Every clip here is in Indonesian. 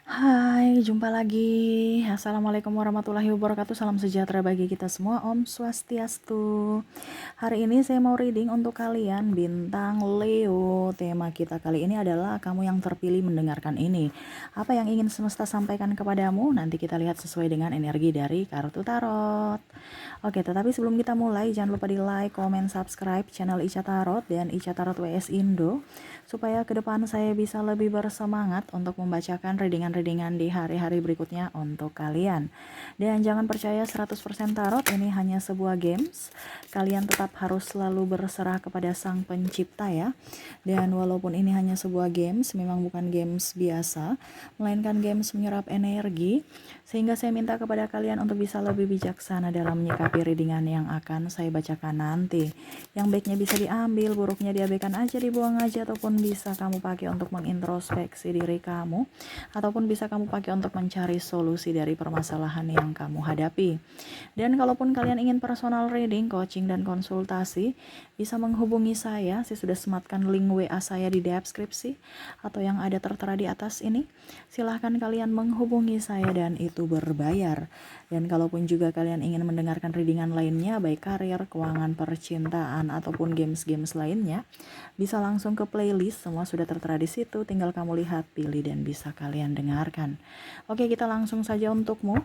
Hai, jumpa lagi. Assalamualaikum warahmatullahi wabarakatuh. Salam sejahtera bagi kita semua. Om Swastiastu. Hari ini saya mau reading untuk kalian bintang Leo. Tema kita kali ini adalah kamu yang terpilih mendengarkan ini. Apa yang ingin semesta sampaikan kepadamu? Nanti kita lihat sesuai dengan energi dari kartu tarot. Oke, tetapi sebelum kita mulai, jangan lupa di like, comment, subscribe channel Ica Tarot dan Ica Tarot WS Indo, supaya ke depan saya bisa lebih bersemangat untuk membacakan readingan-readingan di hari-hari berikutnya untuk kalian. Dan jangan percaya 100% tarot ini hanya sebuah games. Kalian tetap harus selalu berserah kepada Sang Pencipta ya. Dan walaupun ini hanya sebuah games, memang bukan games biasa, melainkan games menyerap energi, sehingga saya minta kepada kalian untuk bisa lebih bijaksana dalam menyikapi readingan yang akan saya bacakan nanti. Yang baiknya bisa diambil, buruknya diabaikan aja, dibuang aja, ataupun bisa kamu pakai untuk mengintrospeksi diri kamu, ataupun bisa kamu pakai untuk mencari solusi dari permasalahan yang kamu hadapi. Dan kalaupun kalian ingin personal reading, coaching, dan konsultasi, bisa menghubungi saya sudah sematkan link WA saya di deskripsi atau yang ada tertera di atas ini. Silahkan kalian menghubungi saya dan itu berbayar. Dan kalaupun juga kalian ingin mendengarkan readingan lainnya, baik karir, keuangan, percintaan, ataupun games-games lainnya, bisa langsung ke playlist, semua sudah tertera di situ, tinggal kamu lihat, pilih, dan bisa kalian dengarkan. Oke, kita langsung saja untukmu.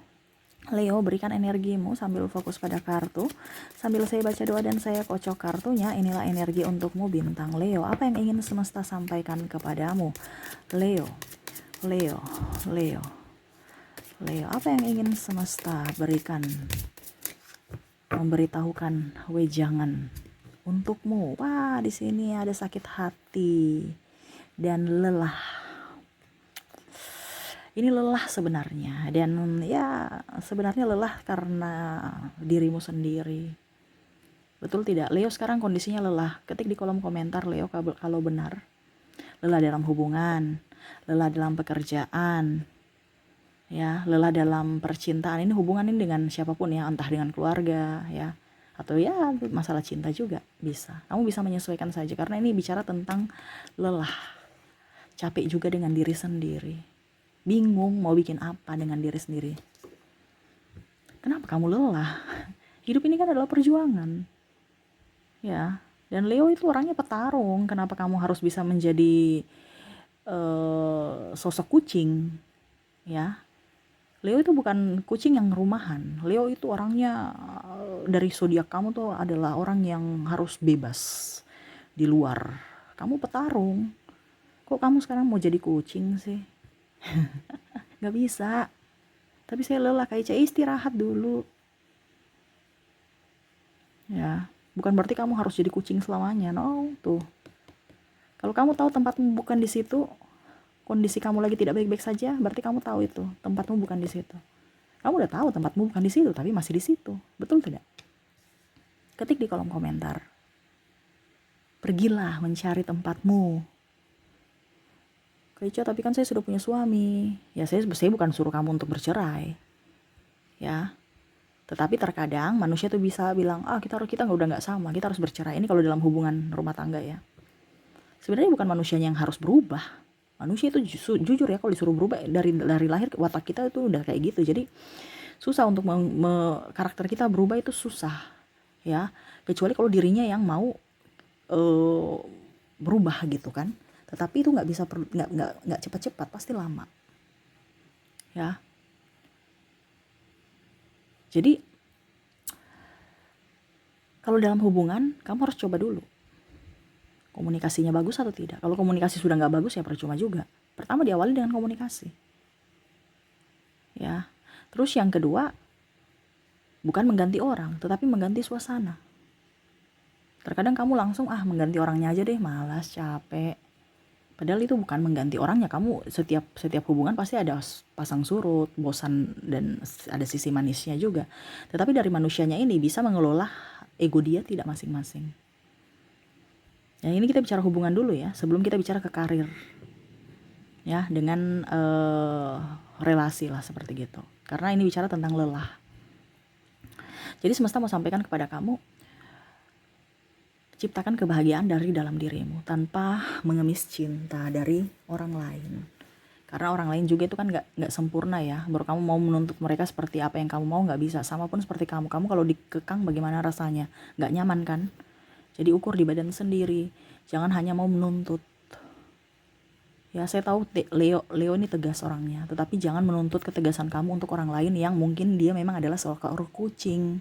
Leo, berikan energimu sambil fokus pada kartu. Sambil saya baca doa dan saya kocok kartunya, inilah energi untukmu bintang Leo. Apa yang ingin semesta sampaikan kepadamu? Leo, Leo, Leo, Leo. Apa yang ingin semesta berikan, memberitahukan wejangan untukmu? Wah, di sini ada sakit hati dan lelah. Ini lelah sebenarnya, dan ya sebenarnya lelah karena dirimu sendiri. Betul tidak? Leo sekarang kondisinya lelah. Ketik di kolom komentar Leo kalau benar. Lelah dalam hubungan, lelah dalam pekerjaan, ya, lelah dalam percintaan. Ini hubungan ini dengan siapapun ya, entah dengan keluarga ya, atau ya masalah cinta juga bisa. Kamu bisa menyesuaikan saja karena ini bicara tentang lelah. Capek juga dengan diri sendiri. Bingung mau bikin apa dengan diri sendiri. Kenapa kamu lelah? Hidup ini kan adalah perjuangan. Ya, dan Leo itu orangnya petarung. Kenapa kamu harus bisa menjadi sosok kucing? Ya, Leo itu bukan kucing yang rumahan. Leo itu orangnya dari zodiak kamu tuh adalah orang yang harus bebas di luar. Kamu petarung. Kok kamu sekarang mau jadi kucing sih? Gak bisa. Tapi saya lelah, Kak Ica, istirahat dulu. Ya, bukan berarti kamu harus jadi kucing selamanya. No, tuh. Kalau kamu tahu tempatmu bukan di situ, kondisi kamu lagi tidak baik-baik saja, berarti kamu tahu itu tempatmu bukan di situ. Kamu udah tahu tempatmu bukan di situ, tapi masih di situ. Betul tidak? Ketik di kolom komentar. Pergilah mencari tempatmu. Kak, tapi kan saya sudah punya suami. Ya, saya bukan suruh kamu untuk bercerai. Ya. Tetapi terkadang manusia tuh bisa bilang, kita udah nggak sama, kita harus bercerai. Ini kalau dalam hubungan rumah tangga ya. Sebenarnya bukan manusianya yang harus berubah. Manusia itu jujur ya, kalau disuruh berubah dari lahir, watak kita itu udah kayak gitu. Jadi susah untuk karakter kita berubah, itu susah ya, kecuali kalau dirinya yang mau berubah gitu kan. Tetapi itu nggak bisa, nggak cepat-cepat, pasti lama ya. Jadi kalau dalam hubungan kamu harus coba dulu komunikasinya bagus atau tidak. Kalau komunikasi sudah nggak bagus ya percuma juga. Pertama diawali dengan komunikasi ya. Terus yang kedua, bukan mengganti orang, tetapi mengganti suasana. Terkadang kamu langsung mengganti orangnya aja deh, malas, capek. Padahal itu bukan mengganti orangnya. Kamu setiap hubungan pasti ada pasang surut, bosan, dan ada sisi manisnya juga. Tetapi dari manusianya ini bisa mengelola ego dia tidak masing-masing. Ya, ini kita bicara hubungan dulu ya, sebelum kita bicara ke karir. Ya, dengan relasi lah seperti gitu. Karena ini bicara tentang lelah. Jadi semesta mau sampaikan kepada kamu, ciptakan kebahagiaan dari dalam dirimu tanpa mengemis cinta dari orang lain. Karena orang lain juga itu kan nggak sempurna ya. Baru kamu mau menuntut mereka seperti apa yang kamu mau, nggak bisa. Sama pun seperti kamu kalau dikekang bagaimana rasanya, nggak nyaman kan. Jadi ukur di badan sendiri, jangan hanya mau menuntut. Ya saya tahu Leo ini tegas orangnya, tetapi jangan menuntut ketegasan kamu untuk orang lain yang mungkin dia memang adalah seekor kucing.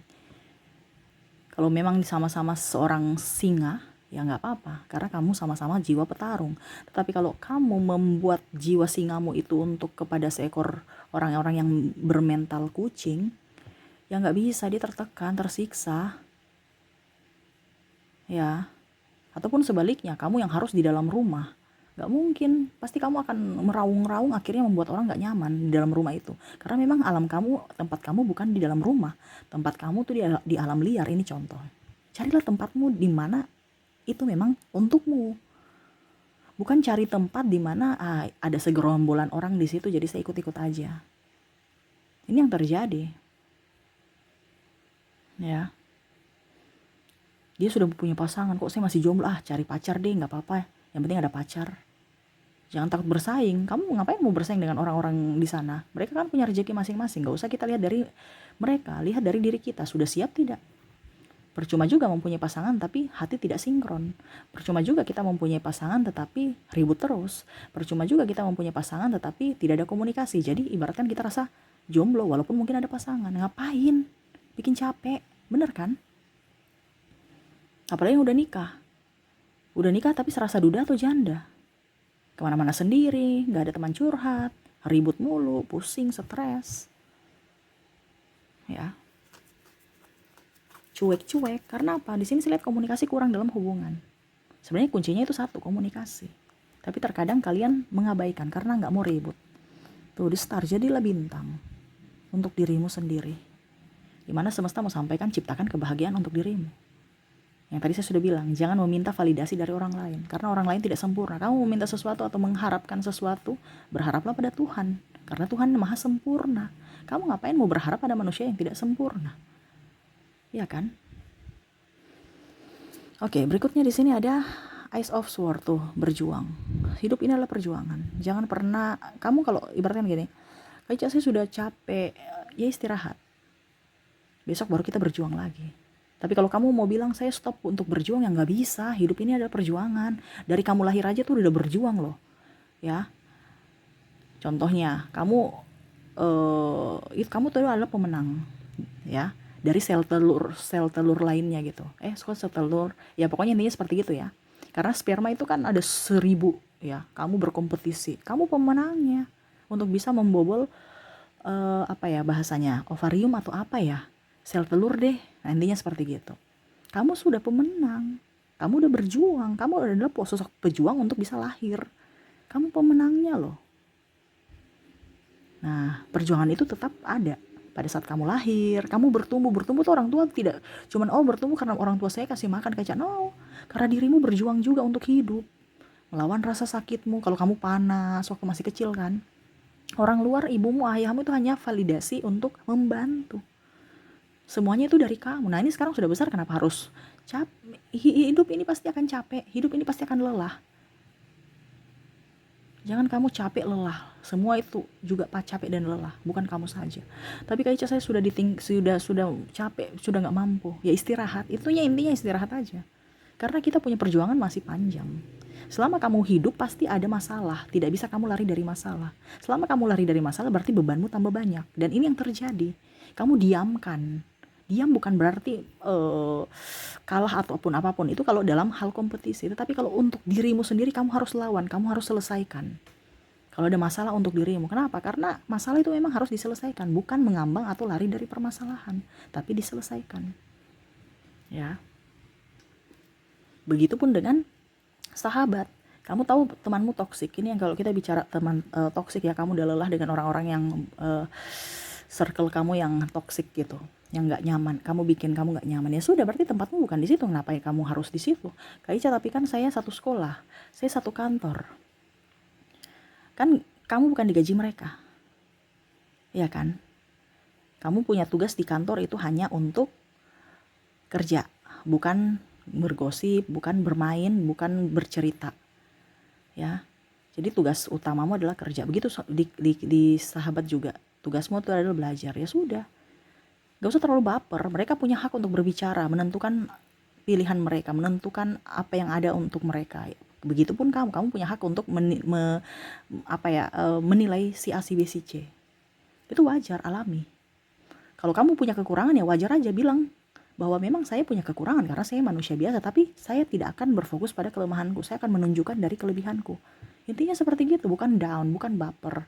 Kalau memang sama-sama seorang singa, ya nggak apa-apa, karena kamu sama-sama jiwa petarung. Tetapi kalau kamu membuat jiwa singamu itu untuk kepada seekor orang-orang yang bermental kucing, ya nggak bisa, dia tertekan, tersiksa. Ya, ataupun sebaliknya, kamu yang harus di dalam rumah. Nggak mungkin, pasti kamu akan meraung-raung, akhirnya membuat orang nggak nyaman di dalam rumah itu. Karena memang alam kamu, tempat kamu bukan di dalam rumah. Tempat kamu tuh di alam liar, ini contoh. Carilah tempatmu di mana itu memang untukmu. Bukan cari tempat di mana ada segerombolan orang di situ, jadi saya ikut-ikut aja. Ini yang terjadi. Ya. Dia sudah punya pasangan, kok saya masih jomblo, cari pacar deh, nggak apa-apa. Yang penting ada pacar. Jangan takut bersaing. Kamu ngapain mau bersaing dengan orang-orang di sana? Mereka kan punya rezeki masing-masing. Gak usah kita lihat dari mereka, lihat dari diri kita. Sudah siap tidak? Percuma juga mempunyai pasangan tapi hati tidak sinkron. Percuma juga kita mempunyai pasangan tetapi ribut terus. Percuma juga kita mempunyai pasangan tetapi tidak ada komunikasi. Jadi ibaratkan kita rasa jomblo walaupun mungkin ada pasangan. Ngapain? Bikin capek. Bener kan? Apalagi yang udah nikah. Udah nikah tapi serasa duda atau janda. Kemana-mana sendiri, gak ada teman curhat, ribut mulu, pusing, stres. Ya. Cuek-cuek. Karena apa? Di sini saya lihat komunikasi kurang dalam hubungan. Sebenarnya kuncinya itu satu, komunikasi. Tapi terkadang kalian mengabaikan karena gak mau ribut. Tuh, di star, jadilah bintang untuk dirimu sendiri. Dimana semesta mau sampaikan, ciptakan kebahagiaan untuk dirimu. Yang tadi saya sudah bilang, jangan meminta validasi dari orang lain. Karena orang lain tidak sempurna. Kamu meminta sesuatu atau mengharapkan sesuatu, berharaplah pada Tuhan. Karena Tuhan maha sempurna. Kamu ngapain mau berharap pada manusia yang tidak sempurna? Ya kan? Oke, berikutnya di sini ada Ace of Swords tuh, berjuang. Hidup ini adalah perjuangan. Jangan pernah, kamu kalau ibaratkan gini, kayak saya sudah capek, ya istirahat. Besok baru kita berjuang lagi. Tapi kalau kamu mau bilang saya stop untuk berjuang, ya nggak bisa. Hidup ini adalah perjuangan. Dari kamu lahir aja tuh udah berjuang loh. Ya. Contohnya, kamu tuh adalah pemenang. Ya. Dari sel telur lainnya gitu. Sel telur. Ya pokoknya intinya seperti gitu ya. Karena sperma itu kan ada 1000 ya. Kamu berkompetisi. Kamu pemenangnya untuk bisa membobol bahasanya, ovarium atau apa ya? Sel telur deh. Nah, intinya seperti gitu. Kamu sudah pemenang. Kamu udah berjuang. Kamu adalah sosok pejuang untuk bisa lahir. Kamu pemenangnya loh. Nah, perjuangan itu tetap ada. Pada saat kamu lahir, kamu bertumbuh tuh orang tua tidak cuman bertumbuh karena orang tua saya kasih makan kayak no. Karena dirimu berjuang juga untuk hidup. Melawan rasa sakitmu. Kalau kamu panas waktu masih kecil kan. Orang luar, ibumu, ayahmu itu hanya validasi untuk membantu. Semuanya itu dari kamu. Nah ini sekarang sudah besar, kenapa harus capek? Hidup ini pasti akan capek. Hidup ini pasti akan lelah. Jangan kamu capek lelah. Semua itu juga capek dan lelah. Bukan kamu saja. Tapi kayak saya sudah sudah capek, sudah nggak mampu. Ya istirahat. Itunya intinya istirahat aja. Karena kita punya perjuangan masih panjang. Selama kamu hidup pasti ada masalah. Tidak bisa kamu lari dari masalah. Selama kamu lari dari masalah berarti bebanmu tambah banyak. Dan ini yang terjadi. Kamu diamkan. Diam bukan berarti kalah ataupun apapun. Itu kalau dalam hal kompetisi. Tetapi kalau untuk dirimu sendiri kamu harus lawan. Kamu harus selesaikan. Kalau ada masalah untuk dirimu. Kenapa? Karena masalah itu memang harus diselesaikan. Bukan mengambang atau lari dari permasalahan. Tapi diselesaikan. Ya. Begitupun dengan sahabat. Kamu tahu temanmu toksik. Ini yang kalau kita bicara teman toksik ya, kamu udah lelah dengan orang-orang yang circle kamu yang toksik gitu, yang nggak nyaman. Kamu bikin kamu nggak nyaman. Ya sudah, berarti tempatmu bukan di situ. Kenapa kamu harus di situ? Kak Ica, tapi kan saya satu sekolah, saya satu kantor. Kan kamu bukan digaji mereka, ya kan? Kamu punya tugas di kantor itu hanya untuk kerja, bukan bergosip, bukan bermain, bukan bercerita. Ya. Jadi tugas utamamu adalah kerja. Begitu di sahabat juga. Tugasmu itu adalah belajar. Ya sudah. Gak usah terlalu baper. Mereka punya hak untuk berbicara, menentukan pilihan mereka, menentukan apa yang ada untuk mereka. Begitupun kamu punya hak untuk menilai si A, si B, si C. Itu wajar, alami. Kalau kamu punya kekurangan ya wajar aja bilang bahwa memang saya punya kekurangan karena saya manusia biasa, tapi saya tidak akan berfokus pada kelemahanku, saya akan menunjukkan dari kelebihanku. Intinya seperti gitu, bukan down, bukan baper.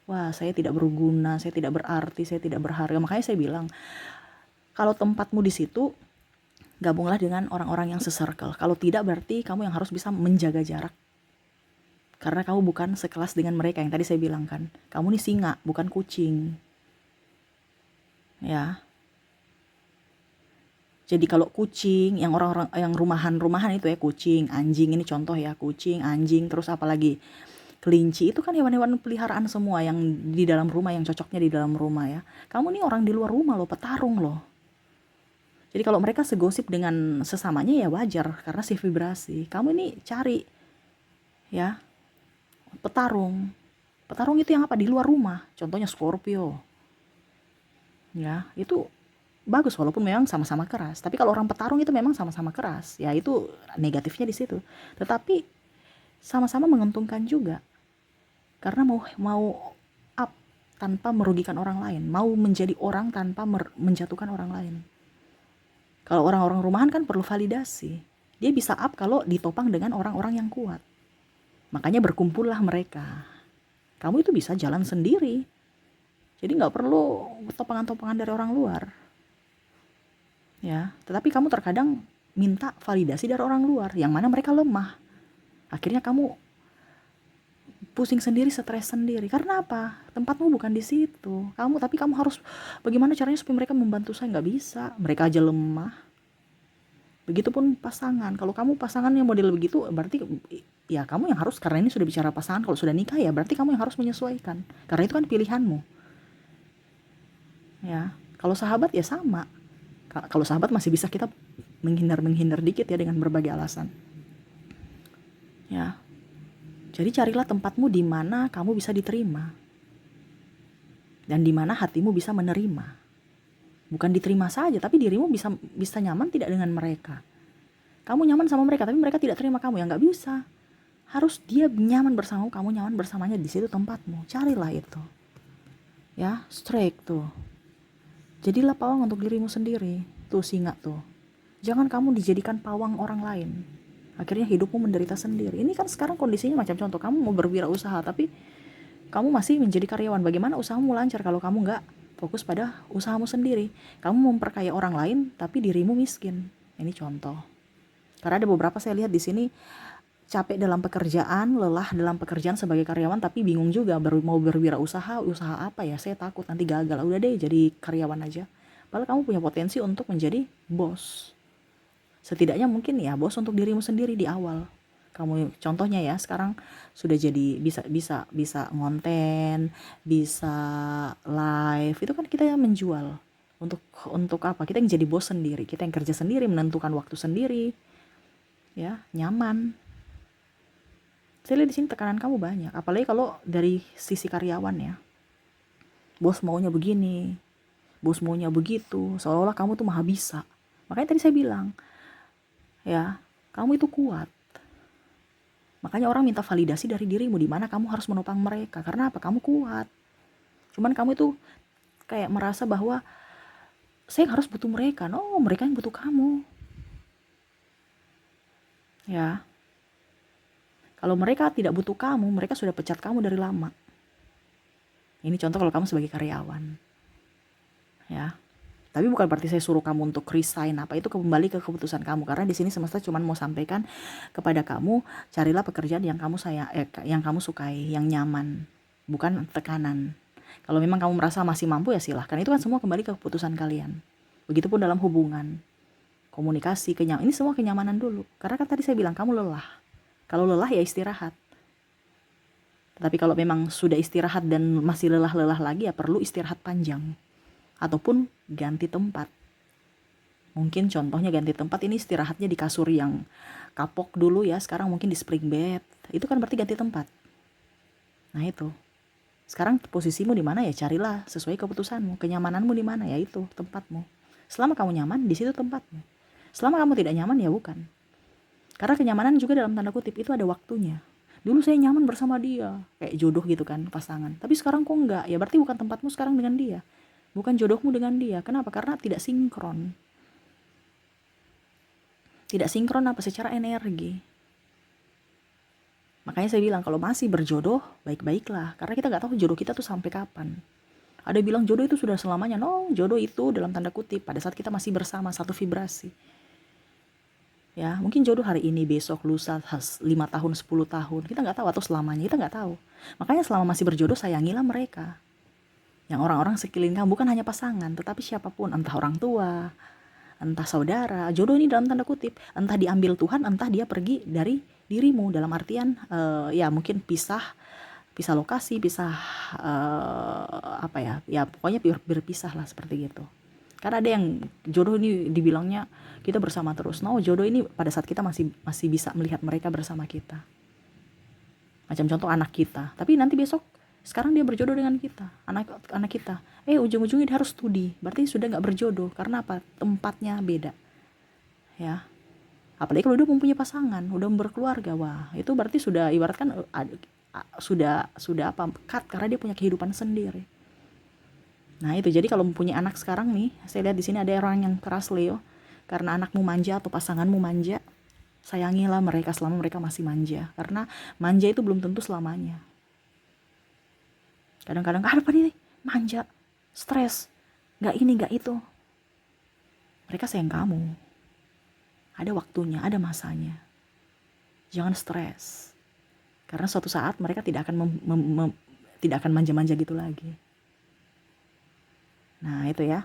Wah, saya tidak berguna, saya tidak berarti, saya tidak berharga. Makanya saya bilang, kalau tempatmu di situ, gabunglah dengan orang-orang yang se-circle. Kalau tidak, berarti kamu yang harus bisa menjaga jarak. Karena kamu bukan sekelas dengan mereka yang tadi saya bilang kan. Kamu nih singa, bukan kucing. Ya. Jadi kalau kucing, yang orang-orang yang rumahan itu ya, kucing, anjing, ini contoh ya, kucing, anjing, terus apalagi kelinci, itu kan hewan-hewan peliharaan semua yang di dalam rumah, yang cocoknya di dalam rumah ya. Kamu nih orang di luar rumah loh, petarung loh. Jadi kalau mereka segosip dengan sesamanya ya wajar, karena si vibrasi. Kamu ini cari ya, petarung. Petarung itu yang apa? Di luar rumah. Contohnya Scorpio. Ya, itu bagus walaupun memang sama-sama keras. Tapi kalau orang petarung itu memang sama-sama keras. Ya itu negatifnya di situ. Tetapi sama-sama menguntungkan juga. Karena mau up tanpa merugikan orang lain, mau menjadi orang tanpa menjatuhkan orang lain. Kalau orang-orang rumahan kan perlu validasi. Dia bisa up kalau ditopang dengan orang-orang yang kuat. Makanya berkumpullah mereka. Kamu itu bisa jalan sendiri. Jadi nggak perlu topangan-topangan dari orang luar. Ya, tetapi kamu terkadang minta validasi dari orang luar, yang mana mereka lemah. Akhirnya kamu pusing sendiri, stres sendiri. Karena apa? Tempatmu bukan di situ. Tapi kamu harus bagaimana caranya supaya mereka membantu saya? Nggak bisa. Mereka aja lemah. Begitupun pasangan. Kalau kamu pasangannya model begitu, berarti ya kamu yang harus, karena ini sudah bicara pasangan, kalau sudah nikah ya berarti kamu yang harus menyesuaikan. Karena itu kan pilihanmu. Ya, kalau sahabat ya sama. Kalau sahabat masih bisa kita menghindar dikit ya dengan berbagai alasan. Ya. Jadi carilah tempatmu di mana kamu bisa diterima. Dan di mana hatimu bisa menerima. Bukan diterima saja, tapi dirimu bisa nyaman tidak dengan mereka. Kamu nyaman sama mereka, tapi mereka tidak terima kamu, ya nggak bisa. Harus dia nyaman bersamamu, kamu nyaman bersamanya, di situ tempatmu. Carilah itu. Ya, strike tuh. Jadilah pawang untuk dirimu sendiri. Tuh singa tuh. Jangan kamu dijadikan pawang orang lain. Akhirnya hidupmu menderita sendiri. Ini kan sekarang kondisinya macam contoh. Kamu mau berwirausaha tapi kamu masih menjadi karyawan. Bagaimana usahamu lancar kalau kamu nggak fokus pada usahamu sendiri? Kamu memperkaya orang lain tapi dirimu miskin. Ini contoh. Karena ada beberapa saya lihat di sini capek dalam pekerjaan, lelah dalam pekerjaan sebagai karyawan, tapi bingung juga mau berwirausaha, usaha apa ya, saya takut nanti gagal, udah deh jadi karyawan aja. Padahal kamu punya potensi untuk menjadi bos. Setidaknya mungkin ya bos untuk dirimu sendiri di awal. Kamu contohnya ya sekarang sudah jadi bisa ngonten, bisa live, itu kan kita yang menjual. Untuk apa? Kita yang jadi bos sendiri, kita yang kerja sendiri, menentukan waktu sendiri. Ya, nyaman. Saya lihat di sini tekanan kamu banyak, apalagi kalau dari sisi karyawan ya. Bos maunya begini, bos maunya begitu, seolah-olah kamu tuh maha bisa. Makanya tadi saya bilang, ya, kamu itu kuat. Makanya orang minta validasi dari dirimu, di mana kamu harus menopang mereka. Karena apa? Kamu kuat. Cuman kamu itu kayak merasa bahwa saya harus butuh mereka. No, mereka yang butuh kamu. Ya. Kalau mereka tidak butuh kamu, mereka sudah pecat kamu dari lama. Ini contoh kalau kamu sebagai karyawan. Ya. Tapi bukan berarti saya suruh kamu untuk resign apa, itu kembali ke keputusan kamu. Karena di sini semesta cuma mau sampaikan kepada kamu, carilah pekerjaan yang yang kamu sukai, yang nyaman, bukan tekanan. Kalau memang kamu merasa masih mampu ya silahkan. Itu kan semua kembali ke keputusan kalian. Begitupun dalam hubungan, komunikasi, ini semua kenyamanan dulu. Karena kan tadi saya bilang kamu lelah. Kalau lelah ya istirahat. Tapi kalau memang sudah istirahat dan masih lelah-lelah lagi ya perlu istirahat panjang. Ataupun ganti tempat. Mungkin contohnya ganti tempat, ini istirahatnya di kasur yang kapok dulu ya, sekarang mungkin di spring bed. Itu kan berarti ganti tempat. Nah itu. Sekarang posisimu di mana ya, carilah sesuai keputusanmu. Kenyamananmu di mana ya, itu tempatmu. Selama kamu nyaman, di situ tempatmu. Selama kamu tidak nyaman ya bukan. Karena kenyamanan juga dalam tanda kutip itu ada waktunya. Dulu saya nyaman bersama dia, kayak jodoh gitu kan, pasangan. Tapi sekarang kok enggak? Ya berarti bukan tempatmu sekarang dengan dia. Bukan jodohmu dengan dia. Kenapa? Karena tidak sinkron. Tidak sinkron apa? Secara energi. Makanya saya bilang kalau masih berjodoh, baik-baiklah. Karena kita nggak tahu jodoh kita tuh sampai kapan. Ada bilang jodoh itu sudah selamanya. No, jodoh itu dalam tanda kutip pada saat kita masih bersama satu vibrasi. Ya, mungkin jodoh hari ini, besok, lusa, 5 tahun, 10 tahun. Kita nggak tahu, atau selamanya, kita nggak tahu. Makanya selama masih berjodoh, sayangilah mereka. Yang orang-orang sekeliling kamu, bukan hanya pasangan, tetapi siapapun, entah orang tua, entah saudara. Jodoh ini dalam tanda kutip, entah diambil Tuhan, entah dia pergi dari dirimu. Dalam artian, ya mungkin pisah lokasi, pisah apa ya, ya pokoknya berpisah lah seperti gitu. Karena ada yang jodoh ini dibilangnya kita bersama terus. No, jodoh ini pada saat kita masih bisa melihat mereka bersama kita. Macam contoh anak kita. Tapi nanti besok, sekarang dia berjodoh dengan kita, anak kita. Ujung-ujungnya dia harus studi. Berarti sudah nggak berjodoh. Karena apa? Tempatnya beda. Ya. Apalagi kalau udah mempunyai pasangan, udah berkeluarga, wah itu berarti sudah ibaratkan sudah apa? Cut, karena dia punya kehidupan sendiri. Nah itu, jadi kalau mempunyai anak sekarang nih, saya lihat di sini ada orang yang keras Leo, karena anakmu manja atau pasanganmu manja, sayangilah mereka selama mereka masih manja, karena manja itu belum tentu selamanya. Kadang-kadang apa nih, manja, stres, nggak ini nggak itu. Mereka sayang kamu, ada waktunya, ada masanya. Jangan stres, karena suatu saat mereka tidak akan manja-manja gitu lagi. Nah itu ya.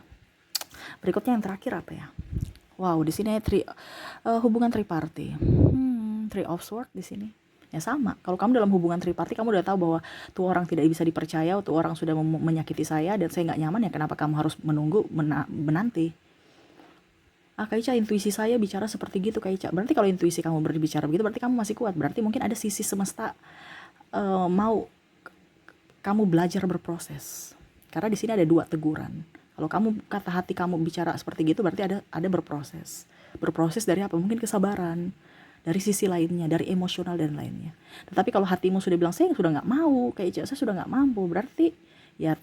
Berikutnya yang terakhir apa ya? Wow, di sini hubungan triparty. Three of Swords di sini. Ya sama. Kalau kamu dalam hubungan triparty, kamu udah tahu bahwa tuh orang tidak bisa dipercaya, tuh orang sudah menyakiti saya dan saya nggak nyaman, ya kenapa kamu harus menunggu menanti? Kak Ica, intuisi saya bicara seperti gitu, Kak Ica. Berarti kalau intuisi kamu berbicara begitu, berarti kamu masih kuat. Berarti mungkin ada sisi semesta mau kamu belajar berproses. Karena di sini ada 2 teguran. Kalau kamu kata hati kamu bicara seperti gitu, berarti ada berproses. Berproses dari apa? Mungkin kesabaran, dari sisi lainnya, dari emosional dan lainnya. Tetapi kalau hatimu sudah bilang saya sudah nggak mau, kayak saya sudah nggak mampu, berarti ya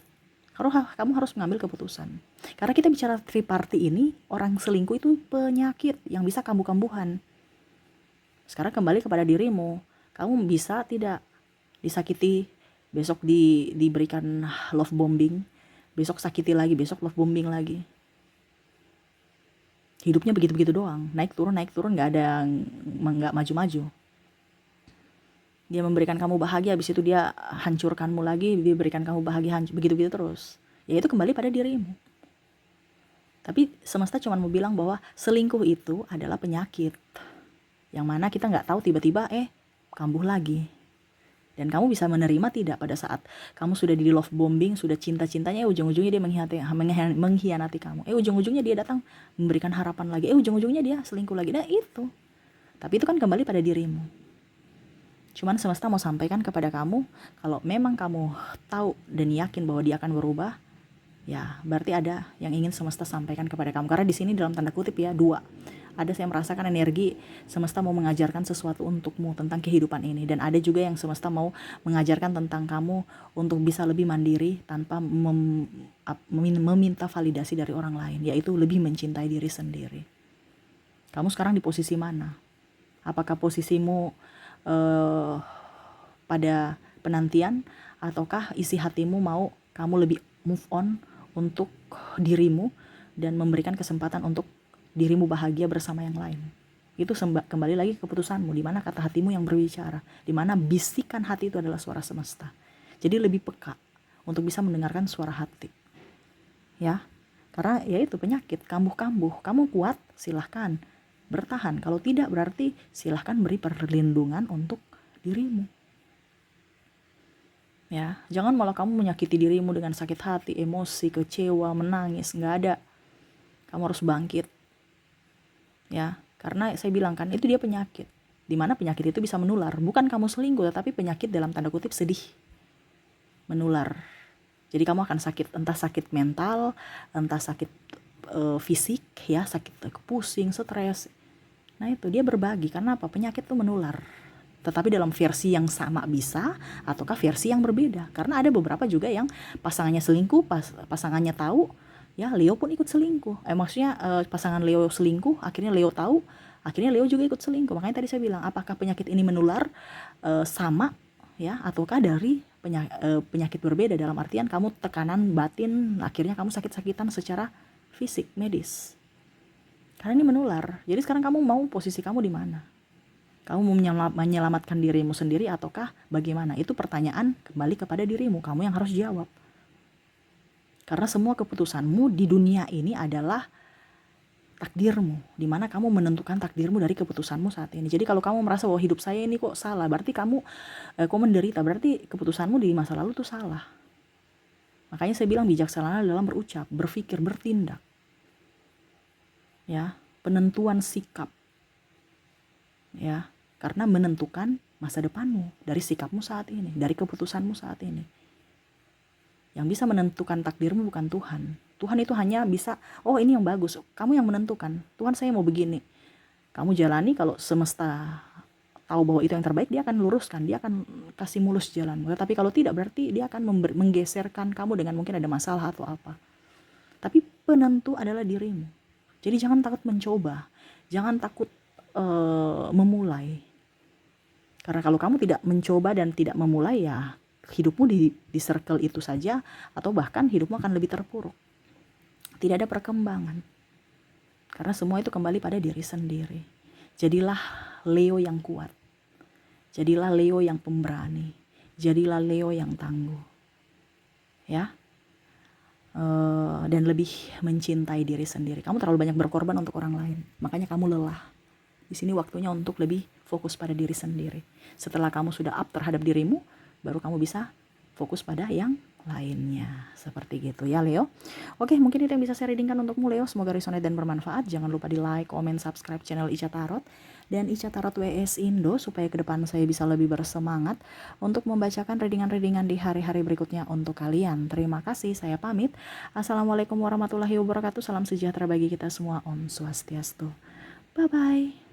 kamu harus mengambil keputusan. Karena kita bicara triparty ini, orang selingkuh itu penyakit yang bisa kambuh-kambuhan. Sekarang kembali kepada dirimu, kamu bisa tidak disakiti, besok diberikan love bombing, besok sakiti lagi, besok love bombing lagi. Hidupnya begitu-begitu doang, naik turun, nggak maju-maju. Dia memberikan kamu bahagia, habis itu dia hancurkanmu lagi, dia berikan kamu bahagia, begitu-begitu terus. Ya itu kembali pada dirimu. Tapi semesta cuma mau bilang bahwa selingkuh itu adalah penyakit, yang mana kita nggak tahu tiba-tiba kambuh lagi. Dan kamu bisa menerima tidak pada saat kamu sudah di love bombing, sudah cinta-cintanya, ujung-ujungnya dia mengkhianati kamu. Ujung-ujungnya dia datang memberikan harapan lagi. Ujung-ujungnya dia selingkuh lagi. Nah itu. Tapi itu kan kembali pada dirimu. Cuman semesta mau sampaikan kepada kamu, kalau memang kamu tahu dan yakin bahwa dia akan berubah, ya berarti ada yang ingin semesta sampaikan kepada kamu. Karena di sini dalam tanda kutip ya 2. Ada saya merasakan energi semesta mau mengajarkan sesuatu untukmu tentang kehidupan ini, dan ada juga yang semesta mau mengajarkan tentang kamu untuk bisa lebih mandiri tanpa meminta validasi dari orang lain, yaitu lebih mencintai diri sendiri. Kamu sekarang di posisi mana? Apakah posisimu pada penantian, ataukah isi hatimu mau kamu lebih move on untuk dirimu dan memberikan kesempatan untuk dirimu bahagia bersama yang lain? Itu kembali lagi keputusanmu, di mana kata hatimu yang berbicara, di mana bisikan hati itu adalah suara semesta. Jadi lebih peka untuk bisa mendengarkan suara hati. Ya, karena ya itu penyakit, kambuh-kambuh. Kamu kuat, silahkan bertahan. Kalau tidak, berarti silahkan beri perlindungan untuk dirimu. Ya, jangan malah kamu menyakiti dirimu dengan sakit hati, emosi, kecewa, menangis. Nggak ada. Kamu harus bangkit. Ya, karena saya bilang kan itu dia penyakit, dimana penyakit itu bisa menular. Bukan kamu selingkuh, tetapi penyakit dalam tanda kutip sedih. menular. Jadi kamu akan sakit, entah sakit mental, entah sakit fisik ya, sakit pusing, stres. Nah itu dia berbagi, karena apa? Penyakit itu menular. Tetapi dalam versi yang sama bisa, ataukah versi yang berbeda. Karena ada beberapa juga yang pasangannya selingkuh, pasangannya tahu, ya Leo pun ikut selingkuh. Maksudnya pasangan Leo selingkuh, akhirnya Leo tahu, akhirnya Leo juga ikut selingkuh. Makanya tadi saya bilang, apakah penyakit ini menular sama ya, ataukah dari penyakit berbeda, dalam artian kamu tekanan batin, akhirnya kamu sakit-sakitan secara fisik, medis. Karena ini menular. Jadi sekarang kamu mau posisi kamu di mana? Kamu mau menyelamatkan dirimu sendiri ataukah bagaimana? Itu pertanyaan kembali kepada dirimu. Kamu yang harus jawab. Karena semua keputusanmu di dunia ini adalah takdirmu, di mana kamu menentukan takdirmu dari keputusanmu saat ini. Jadi kalau kamu merasa bahwa hidup saya ini kok salah, berarti kamu kok menderita, berarti keputusanmu di masa lalu tuh salah. Makanya saya bilang bijaksana dalam berucap, berpikir, bertindak. Ya, penentuan sikap. Ya, karena menentukan masa depanmu dari sikapmu saat ini, dari keputusanmu saat ini. Yang bisa menentukan takdirmu bukan Tuhan. Tuhan itu hanya bisa, oh ini yang bagus, kamu yang menentukan. Tuhan, saya mau begini. Kamu jalani, kalau semesta tahu bahwa itu yang terbaik, dia akan luruskan, dia akan kasih mulus jalanmu. Tapi kalau tidak, berarti dia akan menggeserkan kamu dengan mungkin ada masalah atau apa. Tapi penentu adalah dirimu. Jadi jangan takut mencoba, jangan takut memulai. Karena kalau kamu tidak mencoba dan tidak memulai, ya hidupmu di circle itu saja, atau bahkan hidupmu akan lebih terpuruk. Tidak ada perkembangan. Karena semua itu kembali pada diri sendiri. Jadilah Leo yang kuat. Jadilah Leo yang pemberani. Jadilah Leo yang tangguh. Ya. Dan lebih mencintai diri sendiri. Kamu terlalu banyak berkorban untuk orang lain. Makanya kamu lelah. Di sini waktunya untuk lebih fokus pada diri sendiri. Setelah kamu sudah up terhadap dirimu, baru kamu bisa fokus pada yang lainnya. Seperti gitu ya Leo. Oke, mungkin itu yang bisa saya readingkan untukmu Leo. Semoga resonate dan bermanfaat. Jangan lupa di like, comment, subscribe channel Ica Tarot dan Ica Tarot WS Indo, supaya ke depan saya bisa lebih bersemangat untuk membacakan readingan-readingan di hari-hari berikutnya untuk kalian. Terima kasih, saya pamit. Assalamualaikum warahmatullahi wabarakatuh. Salam sejahtera bagi kita semua. Om Swastiastu. Bye-bye.